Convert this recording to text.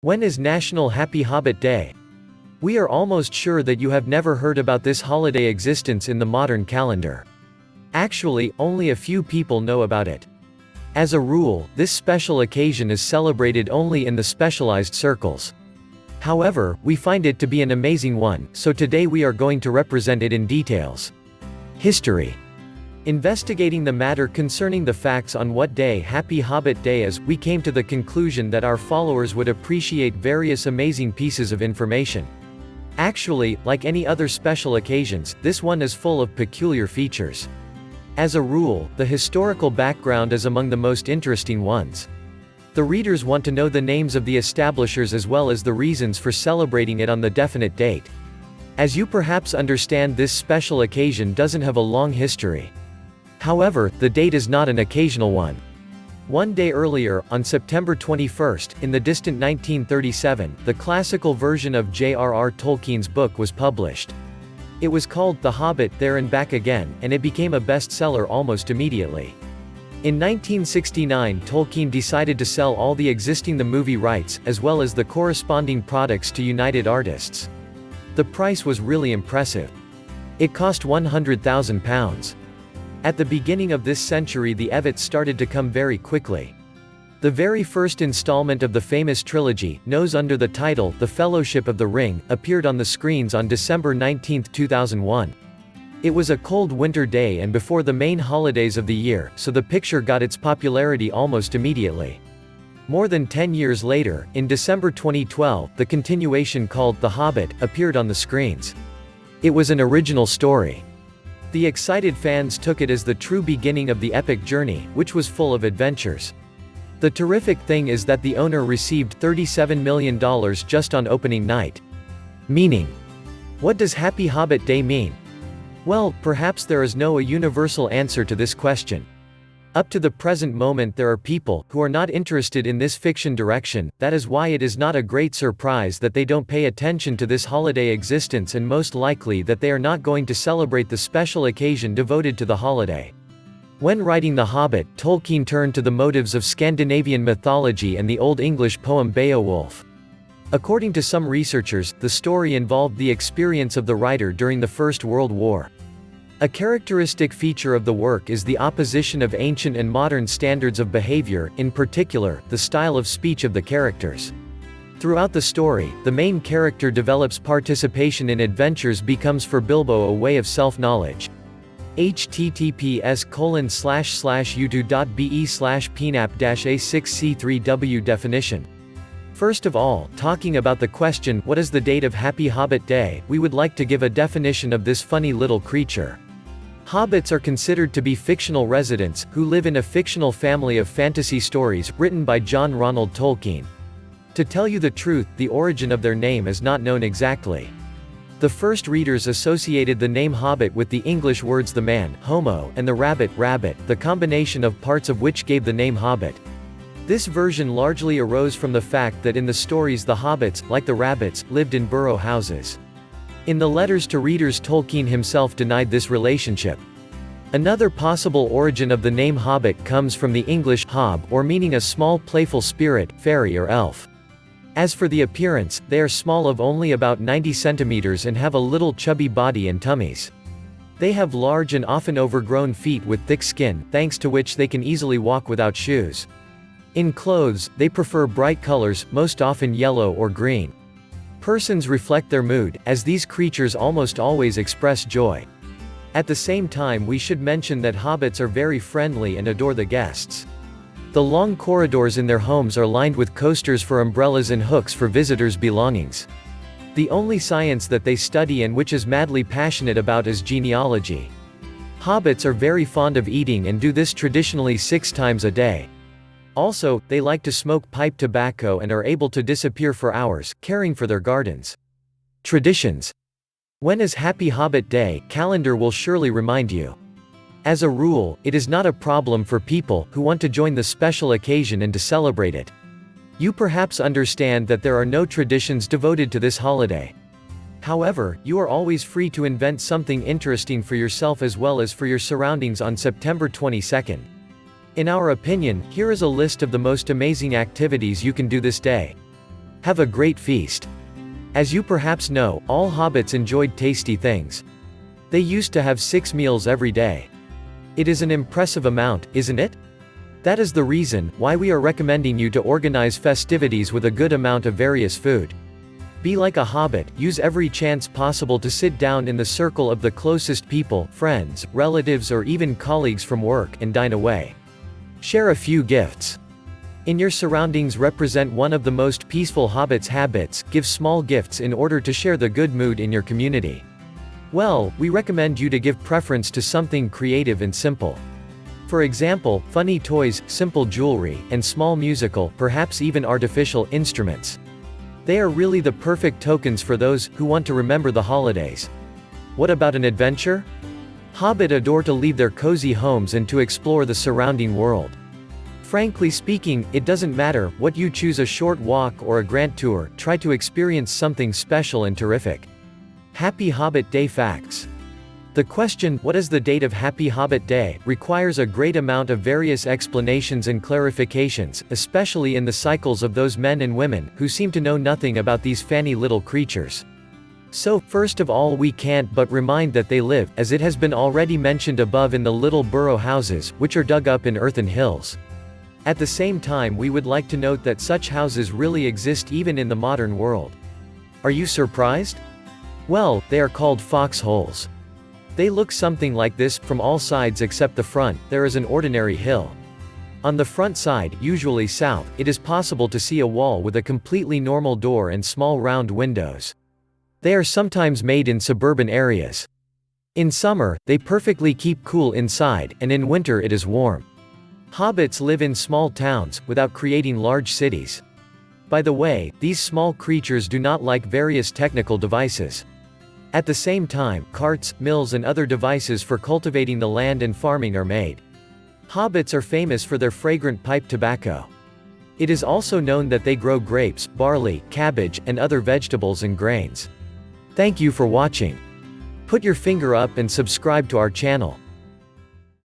When is National Happy Hobbit Day? We are almost sure that you have never heard about this holiday existence in the modern calendar. Actually, only a few people know about it. As a rule, this special occasion is celebrated only in the specialized circles. However, we find it to be an amazing one, so today we are going to represent it in details. History. Investigating the matter concerning the facts on what day Happy Hobbit Day is, we came to the conclusion that our followers would appreciate various amazing pieces of information. Actually, like any other special occasions, this one is full of peculiar features. As a rule, the historical background is among the most interesting ones. The readers want to know the names of the establishers as well as the reasons for celebrating it on the definite date. As you perhaps understand, this special occasion doesn't have a long history. However, the date is not an occasional one. One day earlier, on September 21st, in the distant 1937, the classical version of J.R.R. Tolkien's book was published. It was called The Hobbit: There and Back Again, and it became a bestseller almost immediately. In 1969, Tolkien decided to sell all the existing movie rights, as well as the corresponding products, to United Artists. The price was really impressive. It cost £100,000. At the beginning of this century, the Evits started to come very quickly. The very first installment of the famous trilogy, known under the title The Fellowship of the Ring, appeared on the screens on December 19, 2001. It was a cold winter day and before the main holidays of the year, so the picture got its popularity almost immediately. More than 10 years later, in December 2012, the continuation called The Hobbit appeared on the screens. It was an original story. The excited fans took it as the true beginning of the epic journey, which was full of adventures. The terrific thing is that the owner received $37 million just on opening night. Meaning? What does Happy Hobbit Day mean? Well, perhaps there is no universal answer to this question. Up to the present moment there are people who are not interested in this fiction direction. That is why it is not a great surprise that they don't pay attention to this holiday existence, and most likely that they are not going to celebrate the special occasion devoted to the holiday. When writing The Hobbit, Tolkien turned to the motives of Scandinavian mythology and the Old English poem Beowulf. According to some researchers, the story involved the experience of the writer during the First World War. A characteristic feature of the work is the opposition of ancient and modern standards of behavior, in particular, the style of speech of the characters. Throughout the story, the main character develops participation in adventures, becomes for Bilbo a way of self-knowledge. https://youtube.be/pnap-a6c3w definition. First of all, talking about the question, what is the date of Happy Hobbit Day, we would like to give a definition of this funny little creature. Hobbits are considered to be fictional residents, who live in a fictional family of fantasy stories, written by John Ronald Tolkien. To tell you the truth, the origin of their name is not known exactly. The first readers associated the name Hobbit with the English words the man, homo, and the rabbit, rabbit, the combination of parts of which gave the name Hobbit. This version largely arose from the fact that in the stories the hobbits, like the rabbits, lived in burrow houses. In the letters to readers, Tolkien himself denied this relationship. Another possible origin of the name Hobbit comes from the English hob, or meaning a small playful spirit, fairy or elf. As for the appearance, they are small, of only about 90 centimeters, and have a little chubby body and tummies. They have large and often overgrown feet with thick skin, thanks to which they can easily walk without shoes. In clothes, they prefer bright colors, most often yellow or green. Persons reflect their mood, as these creatures almost always express joy. At the same time, we should mention that hobbits are very friendly and adore the guests. The long corridors in their homes are lined with coasters for umbrellas and hooks for visitors' belongings. The only science that they study and which is madly passionate about is genealogy. Hobbits are very fond of eating and do this traditionally 6 times a day. Also, they like to smoke pipe tobacco and are able to disappear for hours, caring for their gardens. Traditions. When is Happy Hobbit Day? Calendar will surely remind you. As a rule, it is not a problem for people who want to join the special occasion and to celebrate it. You perhaps understand that there are no traditions devoted to this holiday. However, you are always free to invent something interesting for yourself as well as for your surroundings on September 22nd. In our opinion, here is a list of the most amazing activities you can do this day. Have a great feast. As you perhaps know, all hobbits enjoyed tasty things. They used to have 6 meals every day. It is an impressive amount, isn't it? That is the reason why we are recommending you to organize festivities with a good amount of various food. Be like a hobbit, use every chance possible to sit down in the circle of the closest people, friends, relatives or even colleagues from work, and dine away. Share a few gifts. In your surroundings represent one of the most peaceful hobbits' habits, give small gifts in order to share the good mood in your community. Well, we recommend you to give preference to something creative and simple. For example, funny toys, simple jewelry, and small musical, perhaps even artificial, instruments. They are really the perfect tokens for those who want to remember the holidays. What about an adventure? Hobbit adore to leave their cozy homes and to explore the surrounding world. Frankly speaking, it doesn't matter what you choose, a short walk or a grand tour, try to experience something special and terrific. Happy Hobbit Day Facts. The question, what is the date of Happy Hobbit Day, requires a great amount of various explanations and clarifications, especially in the cycles of those men and women, who seem to know nothing about these fanny little creatures. So, first of all, we can't but remind that they live, as it has been already mentioned above, in the little burrow houses, which are dug up in earthen hills. At the same time, we would like to note that such houses really exist even in the modern world. Are you surprised? Well, they are called foxholes. They look something like this, from all sides except the front, there is an ordinary hill. On the front side, usually south, it is possible to see a wall with a completely normal door and small round windows. They are sometimes made in suburban areas. In summer, they perfectly keep cool inside, and in winter it is warm. Hobbits live in small towns, without creating large cities. By the way, these small creatures do not like various technical devices. At the same time, carts, mills and other devices for cultivating the land and farming are made. Hobbits are famous for their fragrant pipe tobacco. It is also known that they grow grapes, barley, cabbage, and other vegetables and grains. Thank you for watching. Put your finger up and subscribe to our channel.